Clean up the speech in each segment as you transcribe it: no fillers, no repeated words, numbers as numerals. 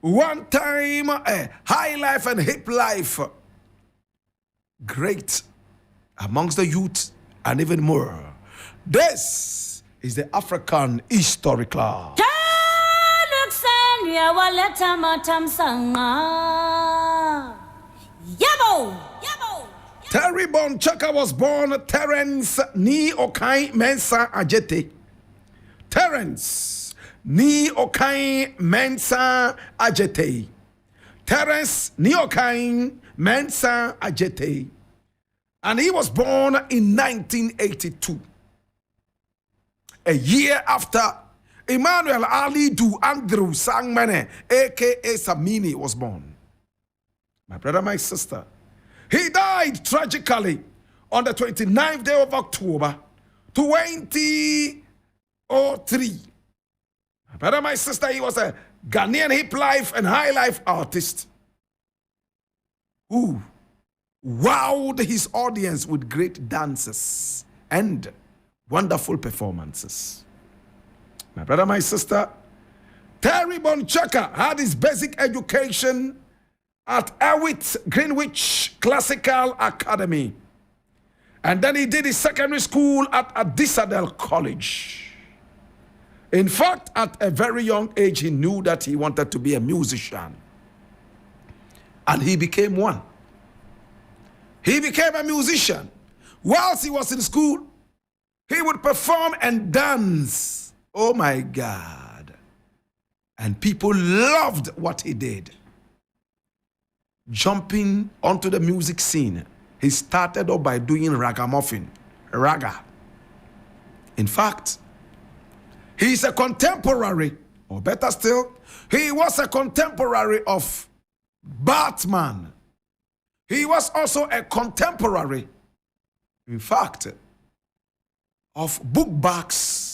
One time, high life and hip life, great amongst the youth and even more. This is the African historical. Terry Bonchaka was born Terence Ni Okai Mensa Ajete. Terence Ni Okai Mensa Ajete. Terence Ni Okai Mensa Ajete. And he was born in 1982. A year after Emmanuel Ali Du Andrew Sangmane, aka Samini, was born. My brother, my sister, he died tragically on the 29th day of October, 2003. My brother, my sister, he was a Ghanaian hip life and high life artist who wowed his audience with great dances and wonderful performances. My brother, my sister, Terry Bonchaka had his basic education at Erwitt Greenwich Classical Academy. And then he did his secondary school at Adisadel College. In fact, at a very young age, he knew that he wanted to be a musician. And he became one. He became a musician. Whilst he was in school, he would perform and dance. Oh my God. And people loved what he did. Jumping onto the music scene, he started off by doing ragamuffin, raga. In fact, he's a contemporary, or better still, he was a contemporary of Batman. He was also a contemporary, in fact, of Bookbacks,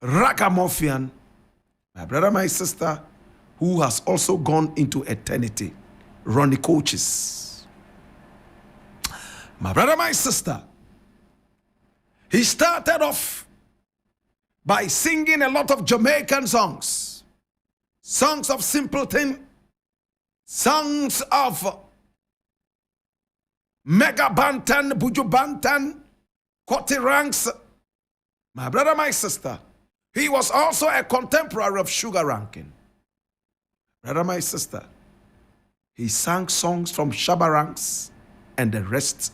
Ragamuffin, my brother, my sister, who has also gone into eternity, Ronnie Coaches. My brother, my sister, he started off by singing a lot of Jamaican songs, songs of simpleton, songs of Mega Bantan, Buju Bantan, Koti Ranks. My brother, my sister, he was also a contemporary of Sugar Rankin. Brother, my sister, he sang songs from Shabba Ranks and the rest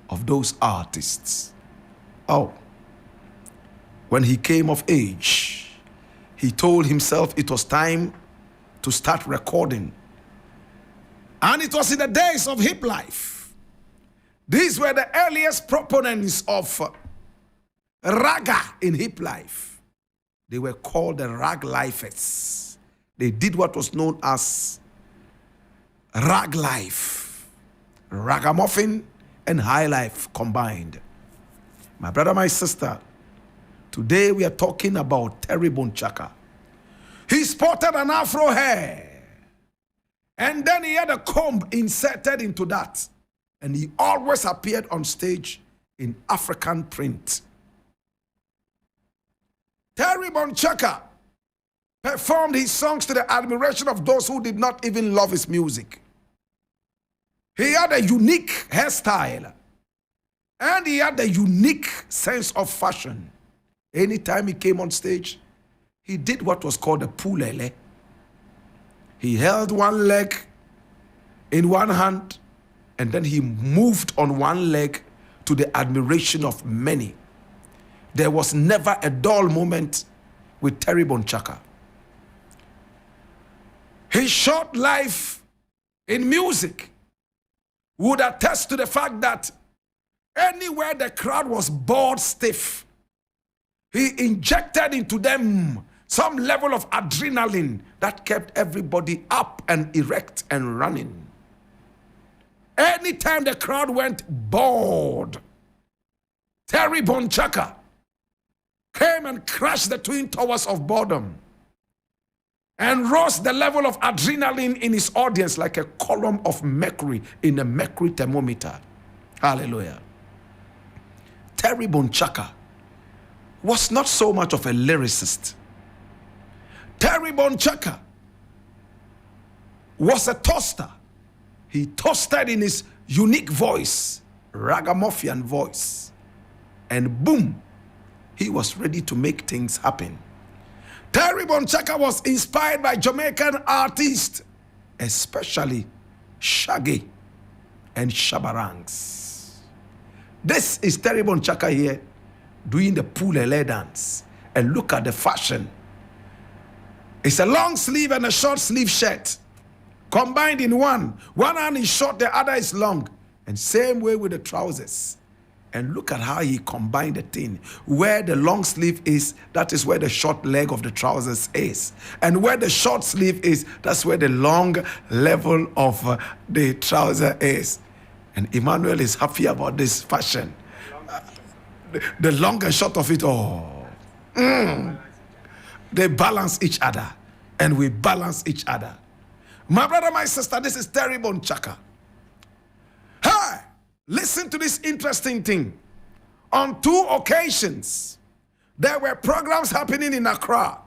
of those artists. Oh, when he came of age, he told himself it was time to start recording. And it was in the days of hip life. These were the earliest proponents of raga in hip life. They were called the rag lifers. They did what was known as rag life, ragamuffin and high life combined. My brother, my sister, today we are talking about Terry Bonchaka. He sported an afro hair, and then he had a comb inserted into that, and he always appeared on stage in African print. Terry Bonchaka performed his songs to the admiration of those who did not even love his music. He had a unique hairstyle, and he had a unique sense of fashion. Anytime he came on stage, he did what was called a pulele. He held one leg in one hand, and then he moved on one leg to the admiration of many. There was never a dull moment with Terry Bonchaka. His short life in music would attest to the fact that anywhere the crowd was bored stiff, he injected into them some level of adrenaline that kept everybody up and erect and running. Anytime the crowd went bored, Terry Bonchaka came and crashed the twin towers of boredom and rose the level of adrenaline in his audience like a column of mercury in a mercury thermometer. Hallelujah. Terry Bonchaka was not so much of a lyricist. Terry Bonchaka was a toaster. He toasted in his unique voice, ragamuffin voice, and boom, he was ready to make things happen. Terry Bonchaka was inspired by Jamaican artists, especially Shaggy and Shabarangs. This is Terry Bonchaka here doing the Pulele dance. And look at the fashion. It's a long sleeve and a short sleeve shirt combined in one. One hand is short, the other is long. And same way with the trousers. And look at how he combined the thing. Where the long sleeve is, that is where the short leg of the trousers is. And where the short sleeve is, that's where the long level of the trouser is. And Emmanuel is happy about this fashion. The long and short of it all. They balance each other. And we balance each other. My brother, my sister, this is Terry Bonchaka. Hey! Listen to this interesting thing. On 2 occasions, there were programs happening in Accra.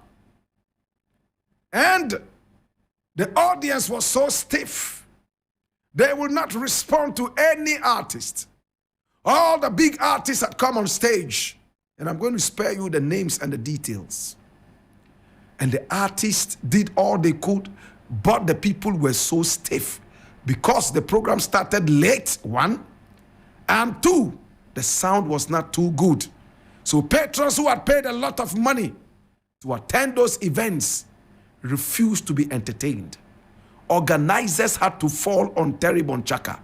And the audience was so stiff, they would not respond to any artist. All the big artists had come on stage. And I'm going to spare you the names and the details. And the artists did all they could, but the people were so stiff because the program started late, 1. And 2, the sound was not too good. So patrons who had paid a lot of money to attend those events refused to be entertained. Organizers had to fall on Terry Bonchaka,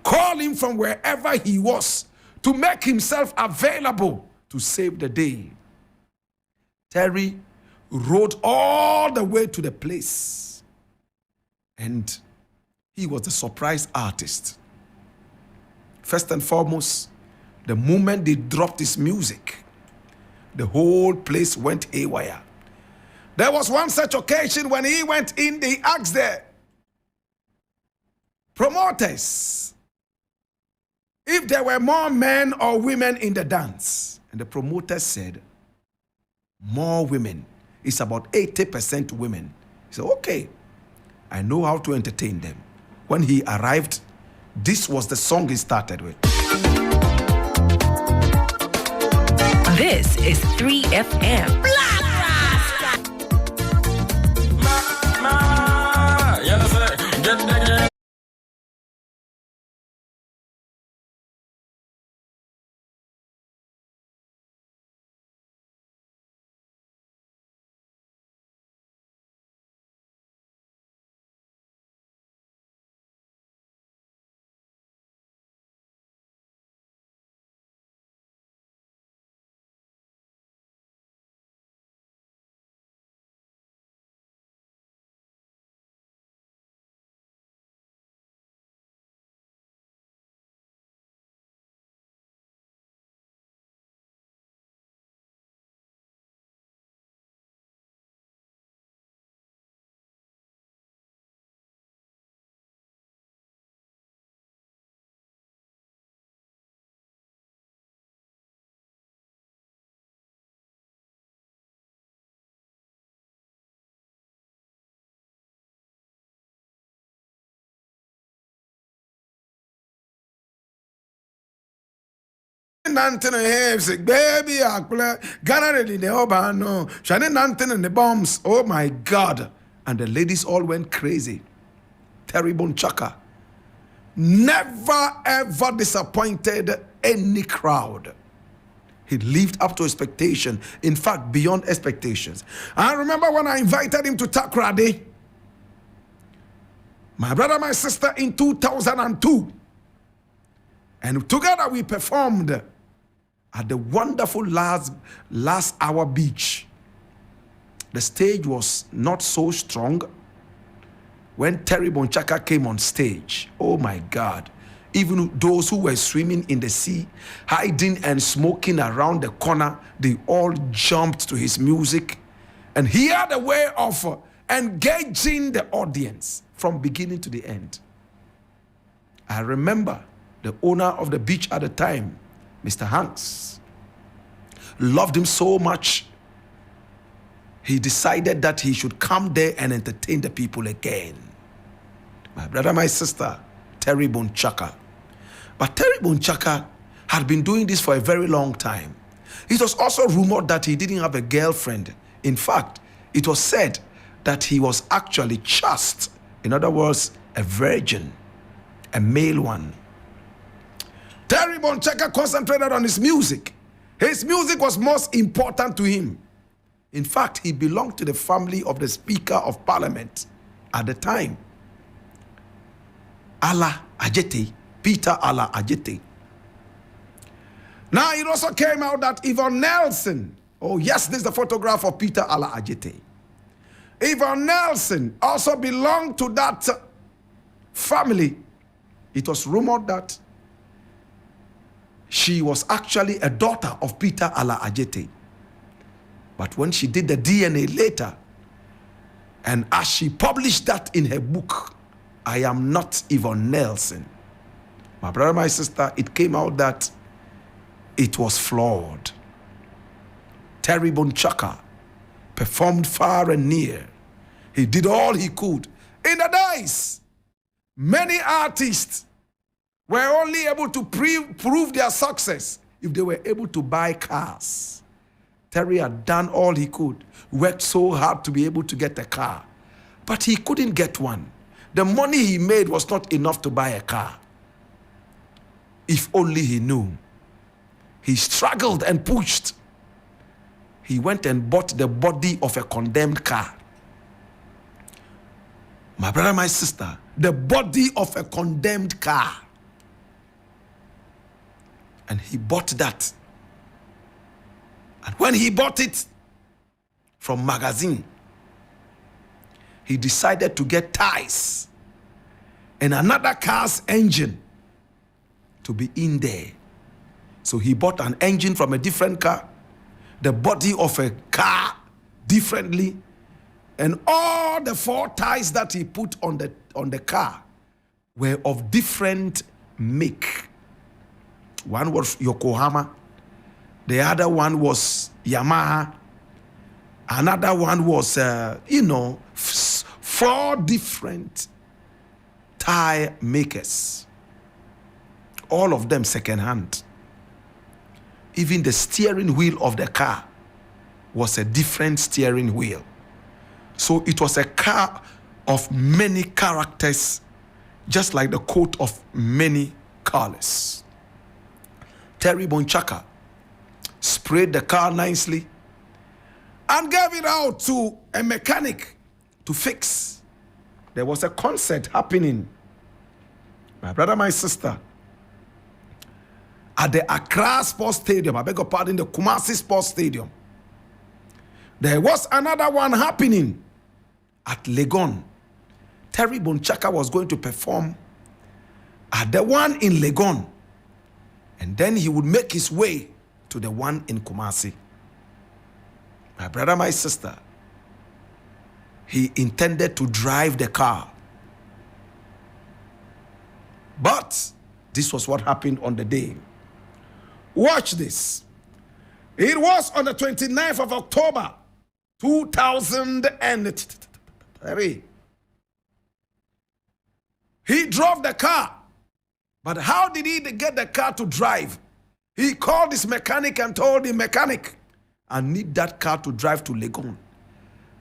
call him from wherever he was to make himself available to save the day. Terry rode all the way to the place, and he was the surprise artist. First and foremost, the moment they dropped his music, the whole place went haywire. There was one such occasion when he went in, they asked the promoters if there were more men or women in the dance. And the promoters said, more women. It's about 80% women. He said, okay, I know how to entertain them. When he arrived, this was the song he started with. This is 3FM. Nantin and baby, Ghana in the Obano, Shannon Nantin and the bombs. Oh my God. And the ladies all went crazy. Terry Bonchaka never ever disappointed any crowd. He lived up to expectation. In fact, beyond expectations. I remember when I invited him to Takoradi, my brother, my sister, in 2002. And together we performed at the wonderful last hour beach. The stage was not so strong. When Terry Bonchaka came on stage, oh my God, even those who were swimming in the sea, hiding and smoking around the corner, they all jumped to his music. And he had a way of engaging the audience from beginning to the end. I remember the owner of the beach at the time, Mr. Hanks, loved him so much, he decided that he should come there and entertain the people again. My brother, my sister, Terry Bonchaka. But Terry Bonchaka had been doing this for a very long time. It was also rumored that he didn't have a girlfriend. In fact, it was said that he was actually chaste. In other words, a virgin, a male one. Terry Bonchaka concentrated on his music. His music was most important to him. In fact, he belonged to the family of the Speaker of Parliament at the time, Ala Ajete, Peter Ala Ajete. Now, it also came out that Yvonne Nelson, oh yes, this is the photograph of Peter Ala Ajete. Yvonne Nelson also belonged to that family. It was rumored that she was actually a daughter of Peter Ala Ajete. But when she did the DNA later, and as she published that in her book, I Am Not Yvonne Nelson, my brother, my sister, it came out that it was flawed. Terry Bonchaka performed far and near. He did all he could. In the days, many artists were only able to prove their success if they were able to buy cars. Terry had done all he could, worked so hard to be able to get a car, but he couldn't get one. The money he made was not enough to buy a car. If only he knew. He struggled and pushed. He went and bought the body of a condemned car. My brother, my sister, the body of a condemned car. And he bought that. And when he bought it from magazine, he decided to get ties and another car's engine to be in there. So he bought an engine from a different car, the body of a car differently, and all the 4 ties that he put on the car were of different make. One was Yokohama, the other one was Yamaha, another one was 4 different tire makers, all of them second-hand. Even the steering wheel of the car was a different steering wheel. So it was a car of many characters, just like the coat of many colors. Terry Bonchaka sprayed the car nicely and gave it out to a mechanic to fix. There was a concert happening, my brother, my sister, at the Accra Sports Stadium. I beg your pardon, the Kumasi Sports Stadium. There was another one happening at Legon. Terry Bonchaka was going to perform at the one in Legon, and then he would make his way to the one in Kumasi. My brother, my sister, he intended to drive the car. But this was what happened on the day. Watch this. It was on the 29th of October, 2003. He drove the car. But how did he get the car to drive? He called his mechanic and told the mechanic, I need that car to drive to Legon.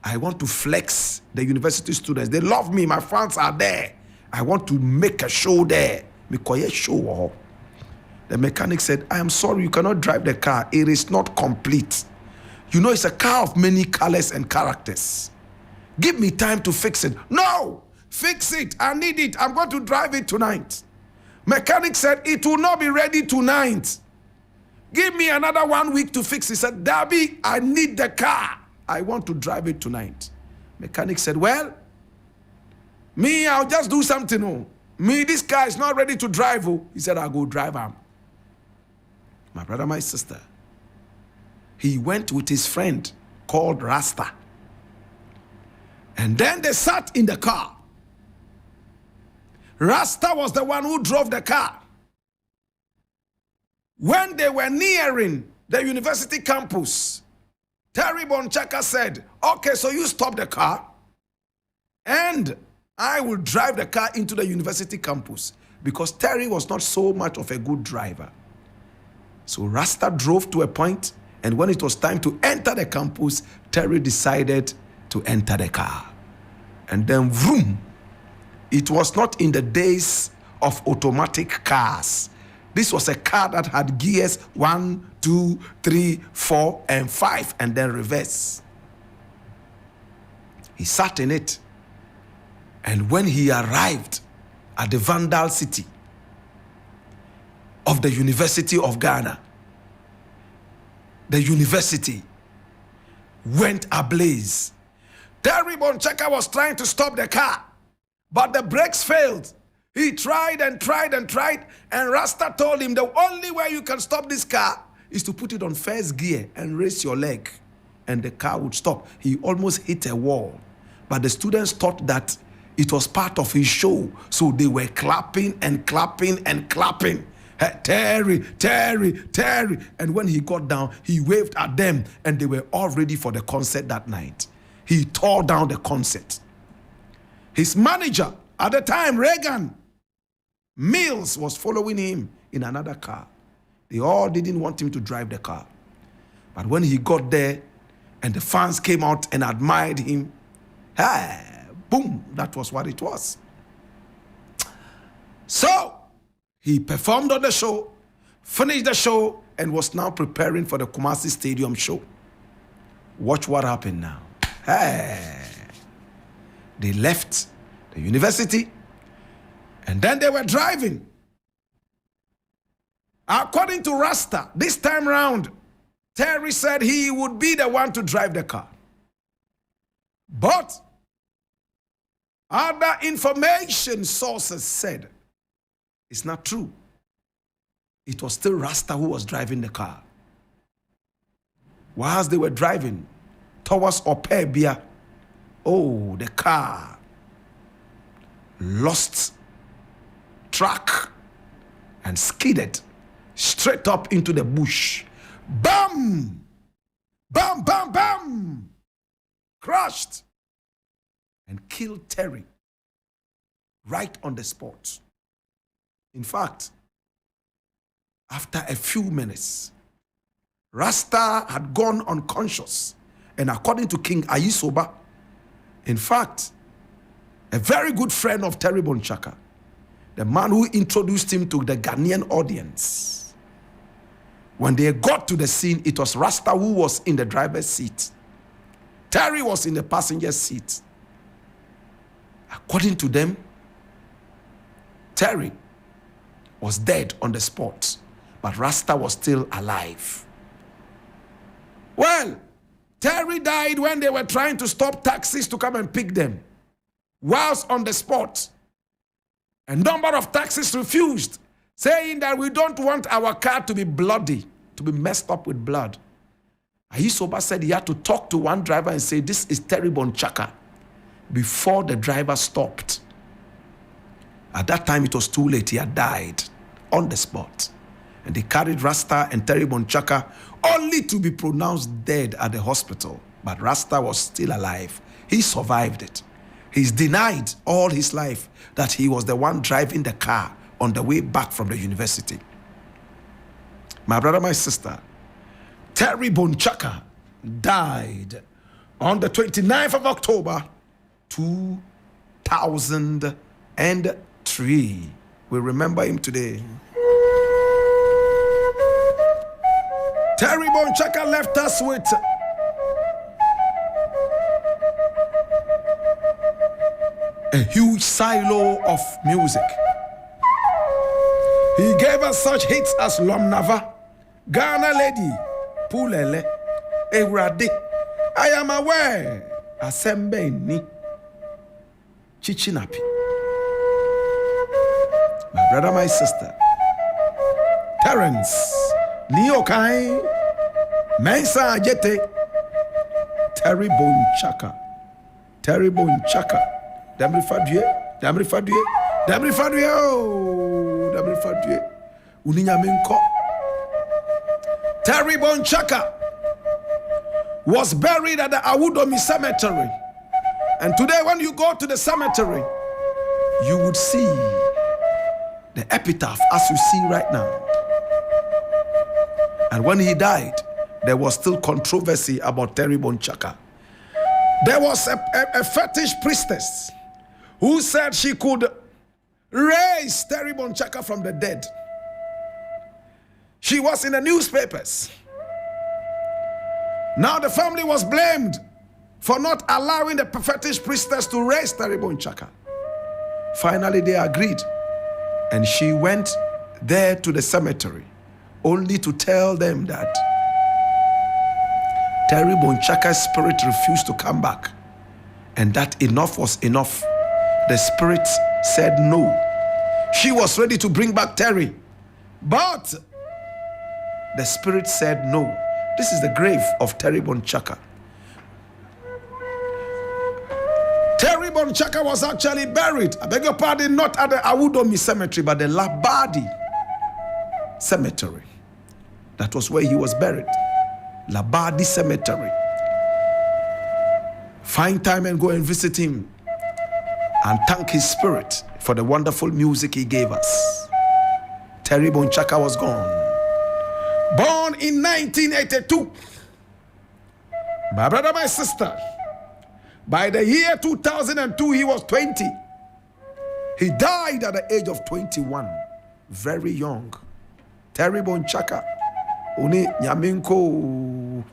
I want to flex the university students. They love me. My fans are there. I want to make a show there. The The mechanic said, I am sorry, you cannot drive the car. It is not complete. You know, it's a car of many colors and characters. Give me time to fix it. No, fix it. I need it. I'm going to drive it tonight. Mechanic said, it will not be ready tonight. Give me another 1 week to fix it. He said, Darby, I need the car. I want to drive it tonight. Mechanic said, well, me, I'll just do something. Oh. Me, this car is not ready to drive. Oh. He said, I'll go drive him. My brother, my sister, he went with his friend called Rasta. And then they sat in the car. Rasta was the one who drove the car. When they were nearing the university campus, Terry Bonchaka said, okay, so you stop the car and I will drive the car into the university campus, because Terry was not so much of a good driver. So Rasta drove to a point, and when it was time to enter the campus, Terry decided to enter the car. And then vroom, it was not in the days of automatic cars. This was a car that had gears 1, 2, 3, 4, and 5, and then reverse. He sat in it. And when he arrived at the Vandal City of the University of Ghana, the university went ablaze. Terry Bonchaka was trying to stop the car, but the brakes failed. He tried and tried and tried, and Rasta told him the only way you can stop this car is to put it on first gear and raise your leg, and the car would stop. He almost hit a wall, but the students thought that it was part of his show, so they were clapping and clapping and clapping. Hey, Terry, Terry, Terry. And when he got down, he waved at them, and they were all ready for the concert that night. He tore down the concert. His manager at the time, Reagan Mills, was following him in another car. They all didn't want him to drive the car. But when he got there and the fans came out and admired him, hey, boom, that was what it was. So he performed on the show, finished the show, and was now preparing for the Kumasi Stadium show. Watch what happened now. Hey, they left the university, and then they were driving. According to Rasta, this time round, Terry said he would be the one to drive the car. But other information sources said it's not true. It was still Rasta who was driving the car. Whilst they were driving towards Opebia, oh, the car lost track and skidded straight up into the bush. Bam! Bam, bam, bam! Crashed and killed Terry right on the spot. In fact, after a few minutes, Rasta had gone unconscious, and according to King Ayisoba, in fact, a very good friend of Terry Bonchaka, the man who introduced him to the Ghanaian audience, when they got to the scene, it was Rasta who was in the driver's seat. Terry was in the passenger seat. According to them, Terry was dead on the spot, but Rasta was still alive. Well, Terry died when they were trying to stop taxis to come and pick them. Whilst on the spot, a number of taxis refused, saying that we don't want our car to be bloody, to be messed up with blood. Ayisoba said he had to talk to one driver and say, this is Terry Bonchaka, before the driver stopped. At that time, it was too late. He had died on the spot. And they carried Rasta and Terry Bonchaka only to be pronounced dead at the hospital. But Rasta was still alive. He survived it. He's denied all his life that he was the one driving the car on the way back from the university. My brother, my sister, Terry Bonchaka died on the 29th of October, 2003. We remember him today. Terry Bonchaka left us with a huge silo of music. He gave us such hits as Lom Nava, Ghana Lady, Pulele, Erade, I Am Aware, Asembe Ni, Chichinapi. My brother, my sister, Terence, Niokai, Mensa Ajete, Terry Bonchaka, Damri Fadue, oh, Damri Fadue, Uninyamenko. Terry Bonchaka was buried at the Awudomi Cemetery. And today, when you go to the cemetery, you would see the epitaph as you see right now. And when he died, there was still controversy about Terry Bonchaka. There was a fetish priestess who said she could raise Terry Bonchaka from the dead. She was in the newspapers. Now the family was blamed for not allowing the fetish priestess to raise Terry Bonchaka. Finally, they agreed. And she went there to the cemetery only to tell them that Terry Bonchaka's spirit refused to come back and that enough was enough. The spirit said no. She was ready to bring back Terry, but the spirit said no. This is the grave of Terry Bonchaka. Terry Bonchaka was actually buried, I beg your pardon, not at the Awudomi Cemetery, but the Labadi Cemetery. That was where he was buried. Labadi Cemetery. Find time and go and visit him and thank his spirit for the wonderful music he gave us. Terry Bonchaka was gone. Born in 1982. My brother, my sister, by the year 2002, he was 20. He died at the age of 21. Very young. Terry Bonchaka. Uni Nyaminko.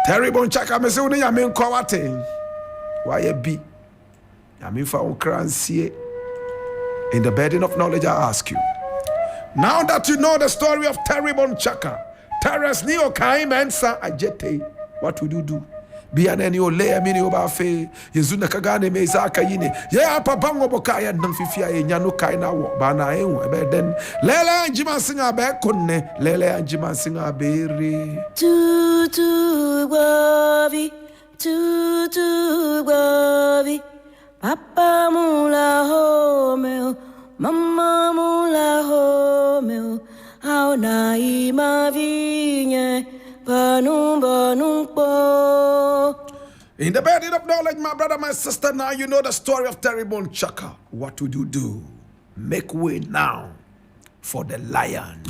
Terry Bonchaka, me say uni Nyaminko wate. Why be? Nyaminfa ukransie. In the burden of knowledge, I ask you. Now that you know the story of Terry Bonchaka, Terence Neo Kai Mensa Ajete, what would you do? Be an any ole mini obafe, Yezuna Kagane Mezaka Yine, Ya Pabango Bokaya Namfifia, Yano Kaina, Bana, then Lela and Jima Singer Bekone, Lele and Jima Singer Berry. Tutu Gavi, Papa Mula Homeo, Mama Mula Homeo, how naima vigne, Banum po. In the burden of knowledge, my brother, my sister, now you know the story of Terry Bonchaka. What would you do? Make way now for the lion.